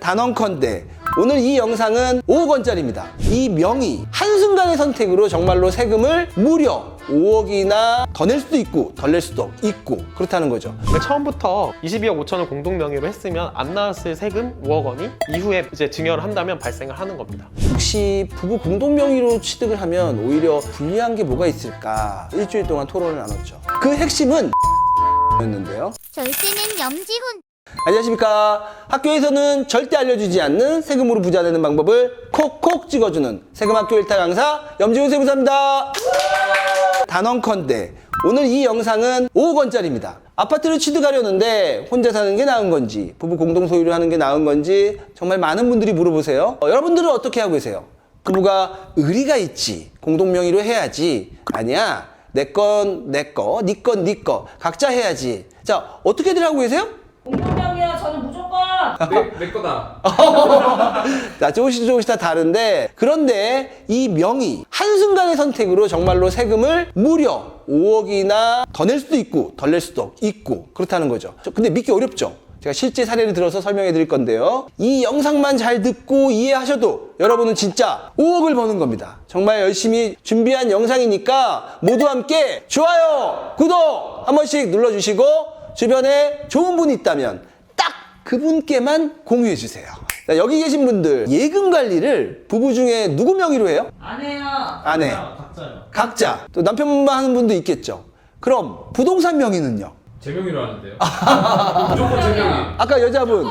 단언컨대 오늘 이 영상은 5억 원짜리입니다. 이 명의 한순간의 선택으로 정말로 세금을 무려 5억이나 더 낼 수도 있고 덜 낼 수도 있고 그렇다는 거죠. 처음부터 22억 5천을 공동 명의로 했으면 안 나왔을 세금 5억 원이 이후에 이제 증여를 한다면 발생을 하는 겁니다. 혹시 부부 공동 명의로 취득을 하면 오히려 불리한 게 뭐가 있을까? 일주일 동안 토론을 나눴죠. 그 핵심은 였는데요. 절세는 염지훈. 안녕하십니까. 학교에서는 절대 알려주지 않는 세금으로 부자 되는 방법을 콕콕 찍어주는 세금학교 1타 강사 염지훈 세무사입니다. 단언컨대 오늘 이 영상은 5억 원짜리입니다. 아파트를 취득하려는데 혼자 사는 게 나은 건지 부부 공동 소유를 하는 게 나은 건지 정말 많은 분들이 물어보세요. 여러분들은 어떻게 하고 계세요? 부부가 의리가 있지 공동 명의로 해야지. 아니야, 내 건 내 거, 네 건 네 거 각자 해야지. 자, 어떻게들 하고 계세요? 공동명의야. 저는 무조건 내 거다. 자, 조금씩 다 다른데, 그런데 이 명의 한순간의 선택으로 정말로 세금을 무려 5억이나 더 낼 수도 있고 덜 낼 수도 있고 그렇다는 거죠. 근데 믿기 어렵죠. 제가 실제 사례를 들어서 설명해 드릴 건데요. 이 영상만 잘 듣고 이해하셔도 여러분은 진짜 5억을 버는 겁니다. 정말 열심히 준비한 영상이니까 모두 함께 좋아요, 구독 한 번씩 눌러주시고 주변에 좋은 분이 있다면 딱 그분께만 공유해 주세요. 자, 여기 계신 분들 예금 관리를 부부 중에 누구 명의로 해요? 아내야. 아내. 각자요. 각자. 또 남편만 하는 분도 있겠죠. 그럼 부동산 명의는요? 제 명의로 하는데요. 무조건 제 명의. 아까 여자분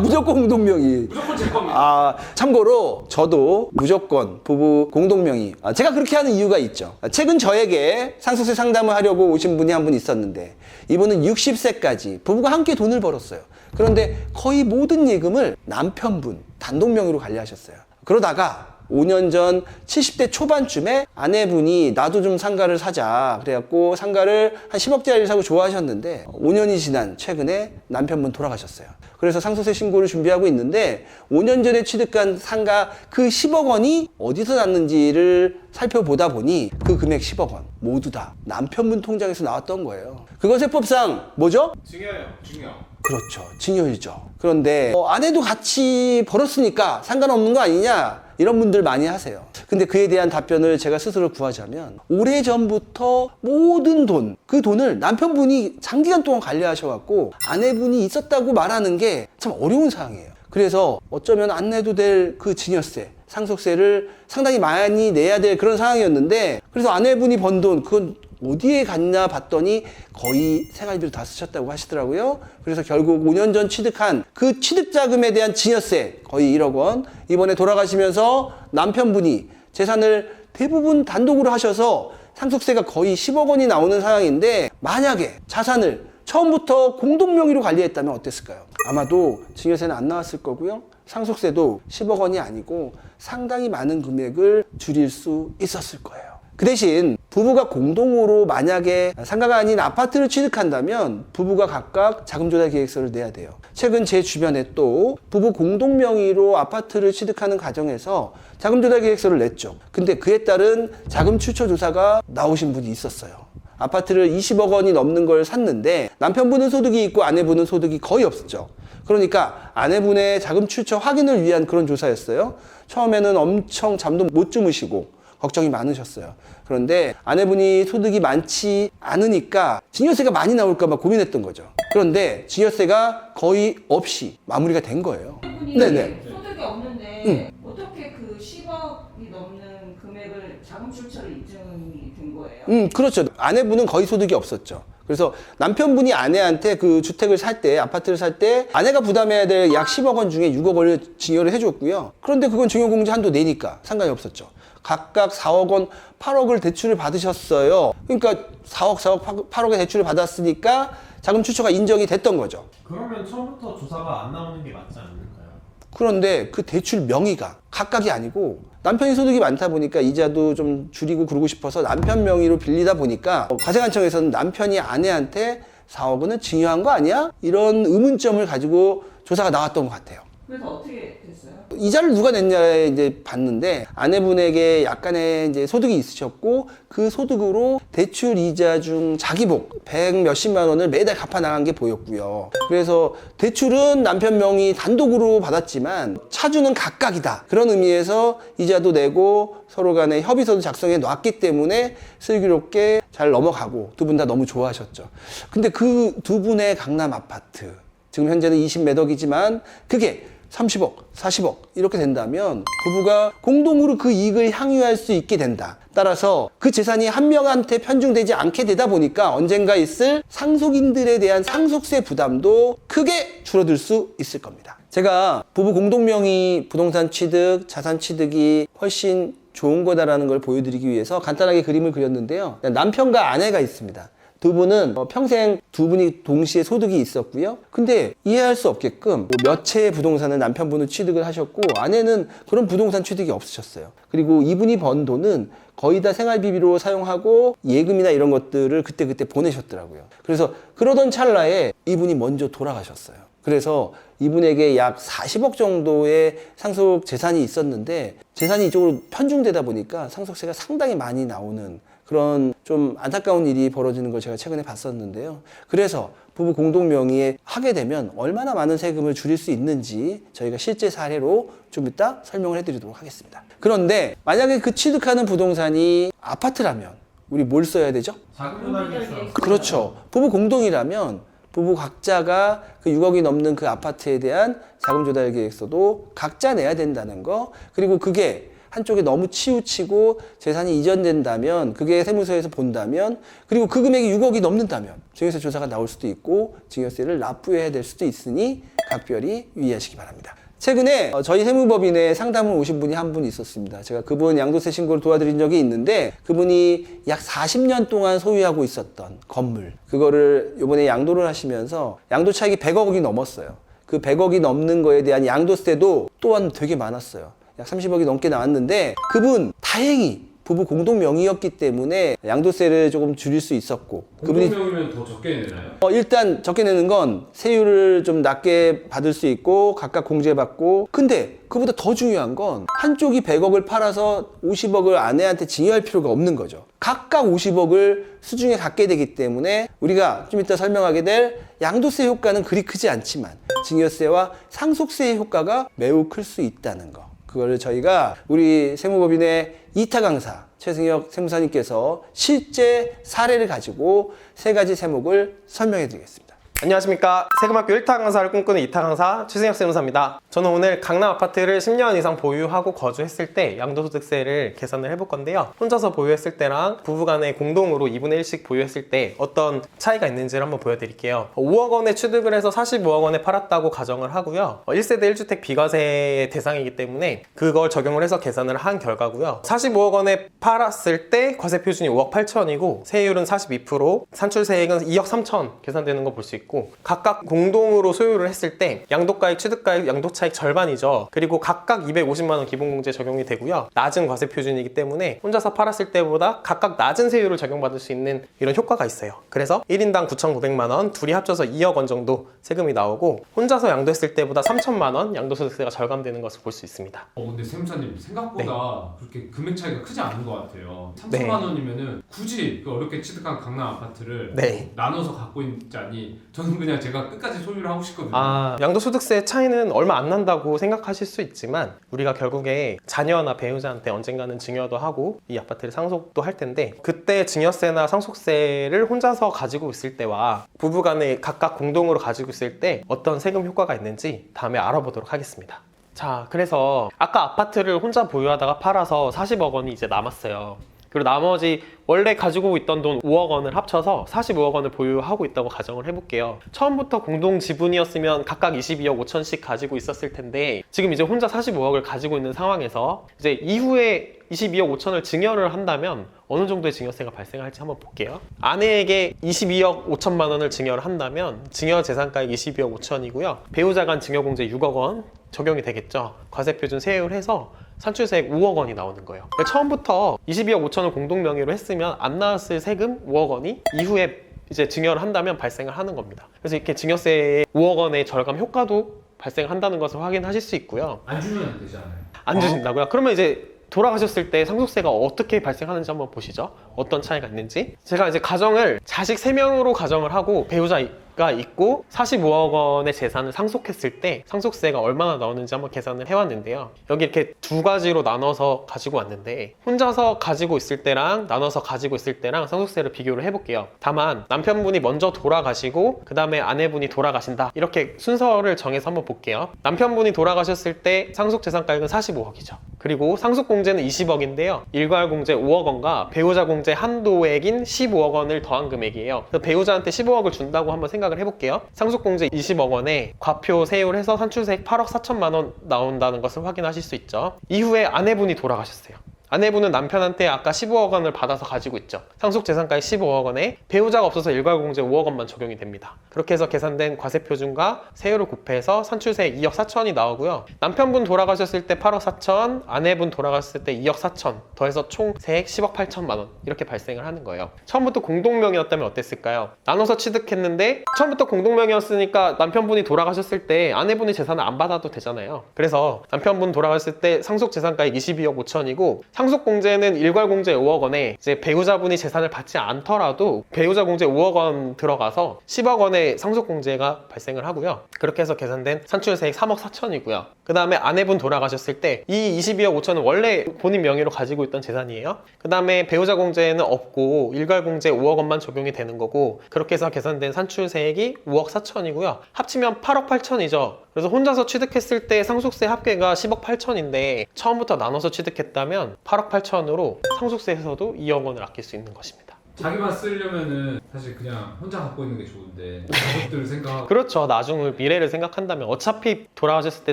무조건 공동 명의. 무조건 제 겁니다. 참고로 저도 무조건 부부 공동 명의. 제가 그렇게 하는 이유가 있죠. 최근 저에게 상속세 상담을 하려고 오신 분이 한 분 있었는데 이분은 60세까지 부부가 함께 돈을 벌었어요. 그런데 거의 모든 예금을 남편분 단독 명의로 관리하셨어요. 그러다가 5년 전 70대 초반쯤에 아내분이 나도 좀 상가를 사자 그래갖고 상가를 한 10억짜리를 사고 좋아하셨는데 5년이 지난 최근에 남편분 돌아가셨어요. 그래서 상속세 신고를 준비하고 있는데 5년 전에 취득한 상가 그 10억 원이 어디서 났는지를 살펴보다 보니 그 금액 10억 원 모두 다 남편분 통장에서 나왔던 거예요. 그건 세법상 뭐죠? 중요해요. 중요. 그렇죠. 증여이죠. 그런데 아내도 같이 벌었으니까 상관없는 거 아니냐 이런 분들 많이 하세요. 근데 그에 대한 답변을 제가 스스로 구하자면 오래전부터 모든 돈, 그 돈을 남편분이 장기간 동안 관리하셔갖고 아내분이 있었다고 말하는 게 참 어려운 상황이에요. 그래서 어쩌면 안 내도 될 그 증여세, 상속세를 상당히 많이 내야 될 그런 상황이었는데 그래서 아내분이 번 돈 그건 어디에 갔냐 봤더니 거의 생활비로 다 쓰셨다고 하시더라고요. 그래서 결국 5년 전 취득한 그 취득자금에 대한 증여세 거의 1억 원 이번에 돌아가시면서 남편분이 재산을 대부분 단독으로 하셔서 상속세가 거의 10억 원이 나오는 상황인데 만약에 자산을 처음부터 공동 명의로 관리했다면 어땠을까요? 아마도 증여세는 안 나왔을 거고요. 상속세도 10억 원이 아니고 상당히 많은 금액을 줄일 수 있었을 거예요. 그 대신 부부가 공동으로 만약에 상가가 아닌 아파트를 취득한다면 부부가 각각 자금조달 계획서를 내야 돼요. 최근 제 주변에 또 부부 공동 명의로 아파트를 취득하는 과정에서 자금조달 계획서를 냈죠. 근데 그에 따른 자금 출처 조사가 나오신 분이 있었어요. 아파트를 20억 원이 넘는 걸 샀는데 남편분은 소득이 있고 아내분은 소득이 거의 없었죠. 그러니까 아내분의 자금 출처 확인을 위한 그런 조사였어요. 처음에는 엄청 잠도 못 주무시고 걱정이 많으셨어요. 그런데 아내분이 소득이 많지 않으니까 증여세가 많이 나올까 봐 고민했던 거죠. 그런데 증여세가 거의 없이 마무리가 된 거예요. 네네. 소득이 없는데 어떻게 그 10억이 넘는 금액을 자금 출처를 입증이 된 거예요? 그렇죠. 아내분은 거의 소득이 없었죠. 그래서 남편분이 아내한테 그 주택을 살 때, 아파트를 살 때 아내가 부담해야 될 약 10억 원 중에 6억 원을 증여를 해줬고요. 그런데 그건 증여공제 한도 내니까 상관이 없었죠. 각각 4억 원, 8억을 대출을 받으셨어요. 그러니까 4억, 8억의 대출을 받았으니까 자금 출처가 인정이 됐던 거죠. 그러면 처음부터 조사가 안 나오는 게 맞지 않을까요? 그런데 그 대출 명의가 각각이 아니고 남편이 소득이 많다 보니까 이자도 좀 줄이고 그러고 싶어서 남편 명의로 빌리다 보니까 과세관청에서는 남편이 아내한테 4억 원은 증여한 거 아니야? 이런 의문점을 가지고 조사가 나왔던 것 같아요. 그래서 어떻게 됐어요? 이자를 누가 냈냐에 이제 봤는데 아내분에게 약간의 이제 소득이 있으셨고 그 소득으로 대출 이자 중 자기복 100 몇십만 원을 매달 갚아 나간 게 보였고요. 그래서 대출은 남편 명의 단독으로 받았지만 차주는 각각이다. 그런 의미에서 이자도 내고 서로 간에 협의서도 작성해 놨기 때문에 슬기롭게 잘 넘어가고 두 분 다 너무 좋아하셨죠. 근데 그 두 분의 강남 아파트 지금 현재는 20몇 억이지만 그게 30억, 40억 이렇게 된다면 부부가 공동으로 그 이익을 향유할 수 있게 된다. 따라서 그 재산이 한 명한테 편중되지 않게 되다 보니까 언젠가 있을 상속인들에 대한 상속세 부담도 크게 줄어들 수 있을 겁니다. 제가 부부 공동명의 부동산 취득, 자산 취득이 훨씬 좋은 거다라는 걸 보여드리기 위해서 간단하게 그림을 그렸는데요. 남편과 아내가 있습니다. 두 분은 평생 두 분이 동시에 소득이 있었고요. 근데 이해할 수 없게끔 몇 채의 부동산을 남편분은 취득을 하셨고 아내는 그런 부동산 취득이 없으셨어요. 그리고 이분이 번 돈은 거의 다 생활비비로 사용하고 예금이나 이런 것들을 그때그때 보내셨더라고요. 그래서 그러던 찰나에 이분이 먼저 돌아가셨어요. 그래서 이분에게 약 40억 정도의 상속 재산이 있었는데 재산이 이쪽으로 편중되다 보니까 상속세가 상당히 많이 나오는 그런 좀 안타까운 일이 벌어지는 걸 제가 최근에 봤었는데요. 그래서 부부 공동 명의에 하게 되면 얼마나 많은 세금을 줄일 수 있는지 저희가 실제 사례로 좀 이따 설명을 해드리도록 하겠습니다. 그런데 만약에 그 취득하는 부동산이 아파트라면 우리 뭘 써야 되죠? 자금조달계획서. 그렇죠. 부부 공동이라면 부부 각자가 그 6억이 넘는 그 아파트에 대한 자금조달 계획서도 각자 내야 된다는 거. 그리고 그게 한쪽에 너무 치우치고 재산이 이전된다면 그게 세무서에서 본다면 그리고 그 금액이 6억이 넘는다면 증여세 조사가 나올 수도 있고 증여세를 납부해야 될 수도 있으니 각별히 유의하시기 바랍니다. 최근에 저희 세무법인에 상담을 오신 분이 한 분 있었습니다. 제가 그분 양도세 신고를 도와드린 적이 있는데 그분이 약 40년 동안 소유하고 있었던 건물 그거를 이번에 양도를 하시면서 양도 차익이 100억이 넘었어요. 그 100억이 넘는 거에 대한 양도세도 또한 되게 많았어요. 약 30억이 넘게 나왔는데 그분 다행히 부부 공동 명의였기 때문에 양도세를 조금 줄일 수 있었고 공동명의면 더 적게 내나요? 일단 적게 내는 건 세율을 좀 낮게 받을 수 있고 각각 공제받고 근데 그보다 더 중요한 건 한쪽이 100억을 팔아서 50억을 아내한테 증여할 필요가 없는 거죠. 각각 50억을 수중에 갖게 되기 때문에 우리가 좀 이따 설명하게 될 양도세 효과는 그리 크지 않지만 증여세와 상속세의 효과가 매우 클 수 있다는 거. 그거를 저희가 우리 세무법인의 2타 강사 최승혁 세무사님께서 실제 사례를 가지고 세 가지 세목을 설명해 드리겠습니다. 안녕하십니까. 세금학교 1타 강사를 꿈꾸는 2타 강사 최승혁 세무사입니다. 저는 오늘 강남 아파트를 10년 이상 보유하고 거주했을 때 양도소득세를 계산을 해볼 건데요. 혼자서 보유했을 때랑 부부간에 공동으로 2분의 1씩 보유했을 때 어떤 차이가 있는지를 한번 보여드릴게요. 5억 원에 취득을 해서 45억 원에 팔았다고 가정을 하고요. 1세대 1주택 비과세 대상이기 때문에 그걸 적용을 해서 계산을 한 결과고요. 45억 원에 팔았을 때 과세 표준이 5억 8천이고 세율은 42%, 산출세액은 2억 3천 계산되는 거 볼 수 있고 각각 공동으로 소유를 했을 때 양도가액, 취득가액, 양도차익 절반이죠. 그리고 각각 250만 원 기본공제 적용이 되고요. 낮은 과세 표준이기 때문에 혼자서 팔았을 때보다 각각 낮은 세율을 적용받을 수 있는 이런 효과가 있어요. 그래서 1인당 9,900만 원, 둘이 합쳐서 2억 원 정도 세금이 나오고 혼자서 양도했을 때보다 3천만 원 양도소득세가 절감되는 것을 볼 수 있습니다. 근데 세무사님 생각보다 그렇게 금액 차이가 크지 않은 것 같아요. 3천만 네. 원이면은 굳이 그 어렵게 취득한 강남 아파트를 네. 나눠서 갖고 있자니 저는 그냥 제가 끝까지 소유를 하고 싶거든요. 양도소득세 차이는 얼마 안 난다고 생각하실 수 있지만 우리가 결국에 자녀나 배우자한테 언젠가는 증여도 하고 이 아파트를 상속도 할 텐데 그때 증여세나 상속세를 혼자서 가지고 있을 때와 부부간에 각각 공동으로 가지고 있을 때 어떤 세금 효과가 있는지 다음에 알아보도록 하겠습니다. 자, 그래서 아까 아파트를 혼자 보유하다가 팔아서 40억 원이 이제 남았어요. 그리고 나머지 원래 가지고 있던 돈 5억 원을 합쳐서 45억 원을 보유하고 있다고 가정을 해볼게요. 처음부터 공동 지분이었으면 각각 22억 5천씩 가지고 있었을 텐데 지금 이제 혼자 45억을 가지고 있는 상황에서 이제 이후에 22억 5천을 증여를 한다면 어느 정도의 증여세가 발생할지 한번 볼게요. 아내에게 22억 5천만 원을 증여를 한다면 증여 재산가액 22억 5천이고요. 배우자 간 증여공제 6억 원 적용이 되겠죠. 과세표준 세율해서 산출세액 5억 원이 나오는 거예요. 그러니까 처음부터 22억 5천을 공동 명의로 했으면 안 나왔을 세금 5억 원이 이후에 이제 증여를 한다면 발생을 하는 겁니다. 그래서 이렇게 증여세의 5억 원의 절감 효과도 발생한다는 것을 확인하실 수 있고요. 안 주면 되잖아요. 안 주신다고요? 그러면 이제 돌아가셨을 때 상속세가 어떻게 발생하는지 한번 보시죠. 어떤 차이가 있는지. 제가 이제 가정을 자식 3명으로 가정을 하고 배우자가 있고 45억 원의 재산을 상속했을 때 상속세가 얼마나 나오는지 한번 계산을 해왔는데요. 여기 이렇게 두 가지로 나눠서 가지고 왔는데 혼자서 가지고 있을 때랑 나눠서 가지고 있을 때랑 상속세를 비교를 해볼게요. 다만 남편분이 먼저 돌아가시고 그 다음에 아내분이 돌아가신다, 이렇게 순서를 정해서 한번 볼게요. 남편분이 돌아가셨을 때 상속재산가액은 45억이죠. 그리고 상속공제는 20억인데요. 일괄공제 5억 원과 배우자공제 한도액인 15억 원을 더한 금액이에요. 그래서 배우자한테 15억을 준다고 한번 생각을 해볼게요. 상속공제 20억 원에 과표 세율해서 산출세액 8억 4천만 원 나온다는 것을 확인하실 수 있죠. 이후에 아내분이 돌아가셨어요. 아내분은 남편한테 아까 15억 원을 받아서 가지고 있죠. 상속재산가액 15억 원에 배우자가 없어서 일괄공제 5억 원만 적용이 됩니다. 그렇게 해서 계산된 과세표준과 세율을 곱해서 산출세액 2억 4천이 나오고요. 남편분 돌아가셨을 때 8억 4천, 아내분 돌아가셨을 때 2억 4천, 더해서 총 세액 10억 8천만 원, 이렇게 발생을 하는 거예요. 처음부터 공동명의였다면 어땠을까요? 나눠서 취득했는데 처음부터 공동명의였으니까 남편분이 돌아가셨을 때 아내분의 재산을 안 받아도 되잖아요. 그래서 남편분 돌아갔을 때 상속재산가액 22억 5천이고 상속공제는 일괄공제 5억 원에 이제 배우자분이 재산을 받지 않더라도 배우자 공제 5억 원 들어가서 10억 원의 상속공제가 발생을 하고요. 그렇게 해서 계산된 산출세액 3억 4천이고요. 그 다음에 아내분 돌아가셨을 때 이 22억 5천은 원래 본인 명의로 가지고 있던 재산이에요. 그 다음에 배우자 공제는 없고 일괄공제 5억 원만 적용이 되는 거고, 그렇게 해서 계산된 산출세액이 5억 4천이고요. 합치면 8억 8천이죠. 그래서 혼자서 취득했을 때 상속세 합계가 10억 8천인데 처음부터 나눠서 취득했다면 8억 8천으로 상속세에서도 2억 원을 아낄 수 있는 것입니다. 자기만 쓰려면은 사실 그냥 혼자 갖고 있는 게 좋은데 가족들을 생각하고. 그렇죠. 나중을 미래를 생각한다면 어차피 돌아가셨을 때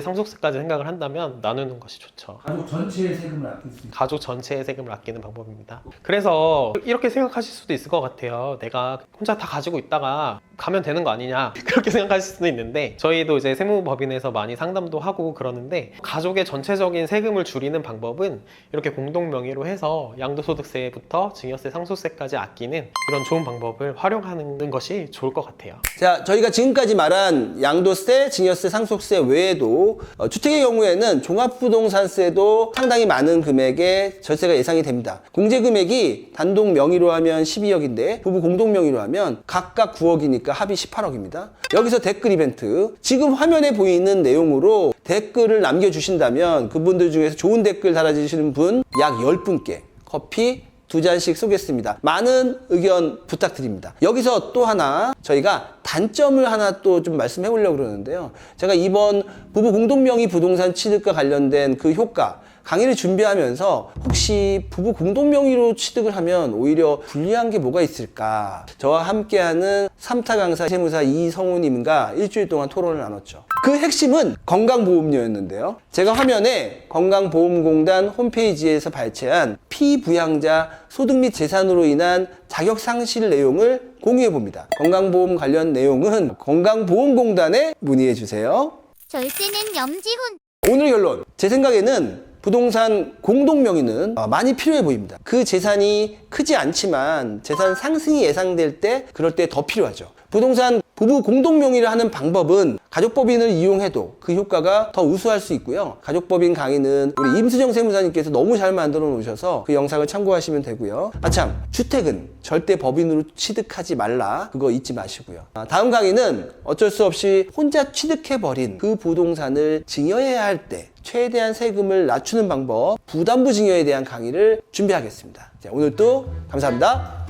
상속세까지 생각을 한다면 나누는 것이 좋죠. 가족 전체의 세금을 아낄 수 있어요. 가족 전체의 세금을 아끼는 방법입니다. 그래서 이렇게 생각하실 수도 있을 것 같아요. 내가 혼자 다 가지고 있다가 가면 되는 거 아니냐, 그렇게 생각하실 수도 있는데, 저희도 이제 세무법인에서 많이 상담도 하고 그러는데, 가족의 전체적인 세금을 줄이는 방법은 이렇게 공동 명의로 해서 양도소득세부터 증여세, 상속세까지 아끼는 이런 좋은 방법을 활용하는 것이 좋을 것 같아요. 자, 저희가 지금까지 말한 양도세, 증여세, 상속세 외에도 주택의 경우에는 종합부동산세도 상당히 많은 금액의 절세가 예상이 됩니다. 공제 금액이 단독 명의로 하면 12억인데 부부 공동 명의로 하면 각각 9억이니까 합이 18억입니다. 여기서 댓글 이벤트, 지금 화면에 보이는 내용으로 댓글을 남겨주신다면 그분들 중에서 좋은 댓글 달아주시는 분 약 10분께 커피 2잔씩 쏘겠습니다. 많은 의견 부탁드립니다. 여기서 또 하나 저희가 단점을 하나 또 좀 말씀해 보려고 그러는데요. 제가 이번 부부 공동명의 부동산 취득과 관련된 그 효과 강의를 준비하면서 혹시 부부 공동명의로 취득을 하면 오히려 불리한 게 뭐가 있을까? 저와 함께하는 3타 강사 세무사 이성우님과 일주일 동안 토론을 나눴죠. 그 핵심은 건강보험료였는데요. 제가 화면에 건강보험공단 홈페이지에서 발췌한 피부양자 소득 및 재산으로 인한 자격 상실 내용을 공유해 봅니다. 건강보험 관련 내용은 건강보험공단에 문의해 주세요. 절세는 염지훈. 오늘 결론, 제 생각에는 부동산 공동명의는 많이 필요해 보입니다. 그 재산이 크지 않지만 재산 상승이 예상될 때 그럴 때 더 필요하죠. 부동산 부부 공동명의를 하는 방법은 가족법인을 이용해도 그 효과가 더 우수할 수 있고요. 가족법인 강의는 우리 임수정 세무사님께서 너무 잘 만들어 놓으셔서 그 영상을 참고하시면 되고요. 아참, 주택은 절대 법인으로 취득하지 말라, 그거 잊지 마시고요. 다음 강의는 어쩔 수 없이 혼자 취득해버린 그 부동산을 증여해야 할 때 최대한 세금을 낮추는 방법, 부담부 증여에 대한 강의를 준비하겠습니다. 자, 오늘도 감사합니다.